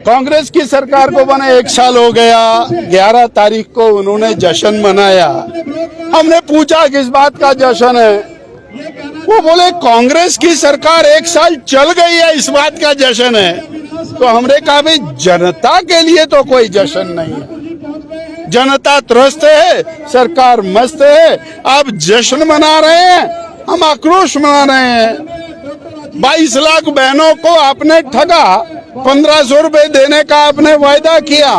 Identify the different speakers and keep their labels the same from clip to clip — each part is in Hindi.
Speaker 1: कांग्रेस की सरकार को बने 1 साल हो गया। 11 तारीख को उन्होंने जश्न मनाया। हमने पूछा किस बात का जश्न है, वो बोले कांग्रेस की सरकार 1 साल चल गई है, इस बात का जश्न है। तो हमने कहा भाई जनता के लिए तो कोई जश्न नहीं है, जनता त्रस्त है, सरकार मस्त है। आप जश्न मना रहे हैं, हम आक्रोश मना रहे हैं। 22 लाख बहनों को आपने ठगा, 1500 रुपए देने का आपने वायदा किया,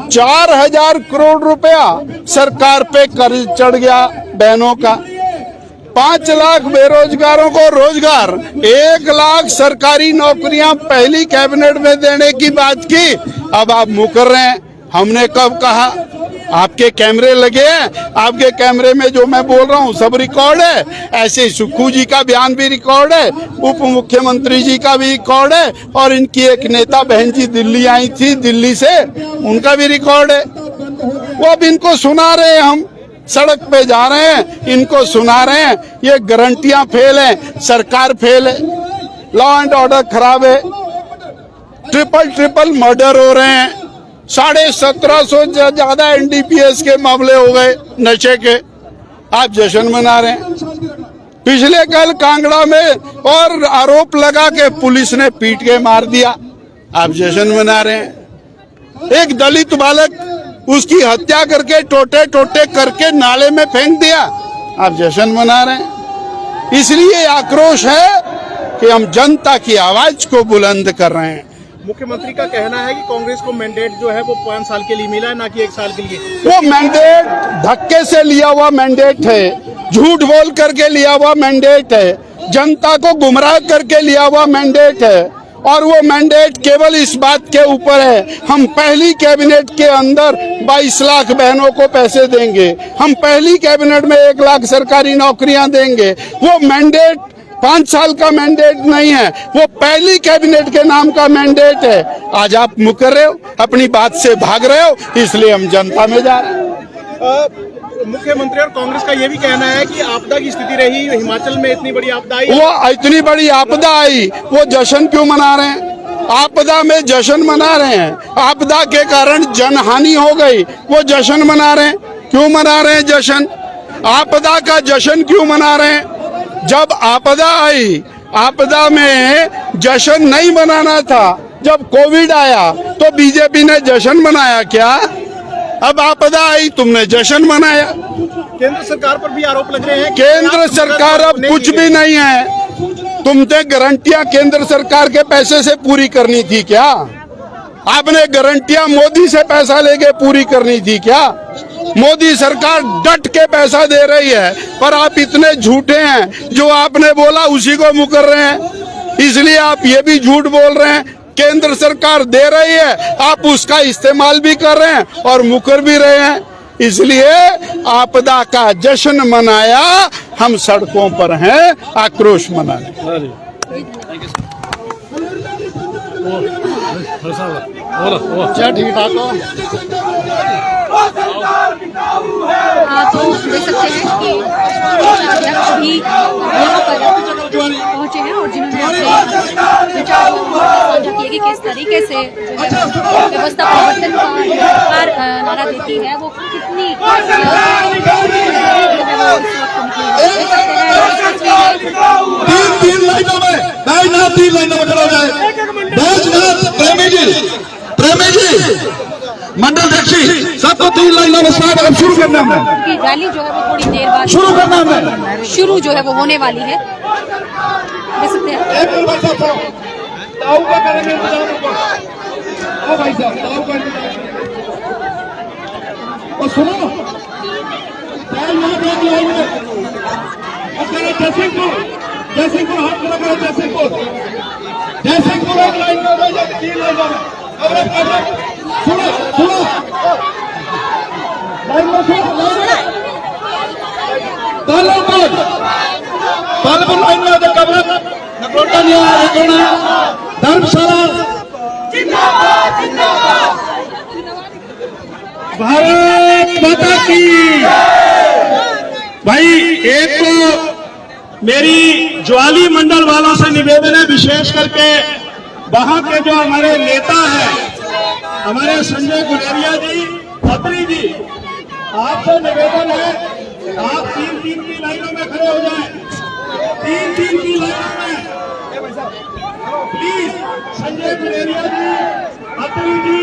Speaker 1: 4000 करोड़ रुपया सरकार पे कर्ज चढ़ गया बहनों का। 5 लाख बेरोजगारों को रोजगार, 1 लाख सरकारी नौकरियां पहली कैबिनेट में देने की बात की, अब आप मुकर रहे हैं। हमने कब कहा? आपके कैमरे लगे हैं, आपके कैमरे में जो मैं बोल रहा हूँ सब रिकॉर्ड है। ऐसे सुक्खू जी का बयान भी रिकॉर्ड है, उप मुख्यमंत्री जी का भी रिकॉर्ड है, और इनकी एक नेता बहन जी दिल्ली आई थी, दिल्ली से, उनका भी रिकॉर्ड है। वो अब इनको सुना रहे हैं, हम सड़क पे जा रहे हैं, इनको सुना रहे हैं। ये गारंटियां फेल है, सरकार फेल है, लॉ एंड ऑर्डर खराब है, ट्रिपल मर्डर हो रहे हैं, 1750 से ज्यादा एनडीपीएस के मामले हो गए नशे के। आप जश्न मना रहे हैं। पिछले कल कांगड़ा में और आरोप लगा के पुलिस ने पीट के मार दिया, आप जश्न मना रहे हैं। एक दलित बालक, उसकी हत्या करके टोटे टोटे करके नाले में फेंक दिया, आप जश्न मना रहे हैं। इसलिए आक्रोश है कि हम जनता की आवाज को बुलंद कर रहे हैं।
Speaker 2: मुख्यमंत्री का कहना है कि कांग्रेस को मैंडेट जो है वो 5 साल के लिए मिला है, ना कि 1 साल के लिए।
Speaker 1: वो मैंडेट धक्के से लिया हुआ मैंडेट है, झूठ बोल करके लिया हुआ मैंडेट है, जनता को गुमराह करके लिया हुआ मैंडेट है। और वो मैंडेट केवल इस बात के ऊपर है, हम पहली कैबिनेट के अंदर 22 लाख बहनों को पैसे देंगे, हम पहली कैबिनेट में 1 लाख सरकारी नौकरियां देंगे। वो मैंडेट 5 साल का मैंडेट नहीं है, वो पहली कैबिनेट के नाम का मैंडेट है। आज आप मुकर रहे हो, अपनी बात से भाग रहे हो, इसलिए हम जनता में जा रहे हैं।
Speaker 2: मुख्यमंत्री और कांग्रेस का ये भी कहना है कि आपदा की स्थिति रही, हिमाचल में इतनी बड़ी आपदा आई,
Speaker 1: वो इतनी बड़ी आपदा आई, वो जश्न क्यों मना रहे हैं? आपदा में जश्न मना रहे हैं, आपदा के कारण जनहानि हो गई, वो जश्न मना रहे हैं। क्यों मना रहे हैं जश्न? आपदा का जश्न क्यों मना रहे हैं? जब आपदा आई, आपदा में जश्न नहीं मनाना था। जब कोविड आया तो बीजेपी ने जश्न मनाया क्या? अब आपदा आई, तुमने जश्न मनाया।
Speaker 2: केंद्र सरकार पर भी आरोप लग रहे हैं।
Speaker 1: केंद्र सरकार अब कुछ भी नहीं है। तुमने गारंटियां केंद्र सरकार के पैसे से पूरी करनी थी क्या? आपने गारंटियां मोदी से पैसा लेके पूरी करनी थी क्या? मोदी सरकार डट के पैसा दे रही है, पर आप इतने झूठे हैं, जो आपने बोला उसी को मुकर रहे हैं। इसलिए आप ये भी झूठ बोल रहे हैं। केंद्र सरकार दे रही है, आप उसका इस्तेमाल भी कर रहे हैं और मुकर भी रहे हैं। इसलिए आपदा का जश्न मनाया, हम सड़कों पर हैं, आक्रोश मनाने।
Speaker 3: क्या ठीक ठाक हो?
Speaker 4: तो देख सकते हैं कि अध्यक्ष भी यहाँ पर पहुंचे हैं और जिन्होंने अपने विचार साझा किए कि किस तरीके से व्यवस्था परिवर्तन का नारा देती है, वो कितनी
Speaker 3: तीन लाइनों में, 3 लाइनों में चला जाए। प्रेमी जी, मंडल अध्यक्ष, सबको 3 लाइनों में स्टार्ट, अब शुरू करना है।
Speaker 4: रैली जो है वो थोड़ी देर बाद
Speaker 3: शुरू करना है,
Speaker 4: शुरू जो है वो होने वाली है। देख सकते हैं
Speaker 3: और सुनो जैसिंगपुर हाथ खड़ा करो, जैसिंगपुर एक लाइन में, 3 लाइनों में। सुनो लाइन में, तालपुर लाइन में धर्मशाला। भारत माता की। भाई एक तो मेरी ज्वाली मंडल वालों से निवेदन है, विशेष करके वहां के जो हमारे नेता हैं हमारे संजय गुलेरिया जी, खत्री जी, आपसे निवेदन है आप 3-3 की लाइनों में खड़े हो जाएं, 3-3 की लाइनों में प्लीज। संजय गुलेरिया जी, खत्री जी,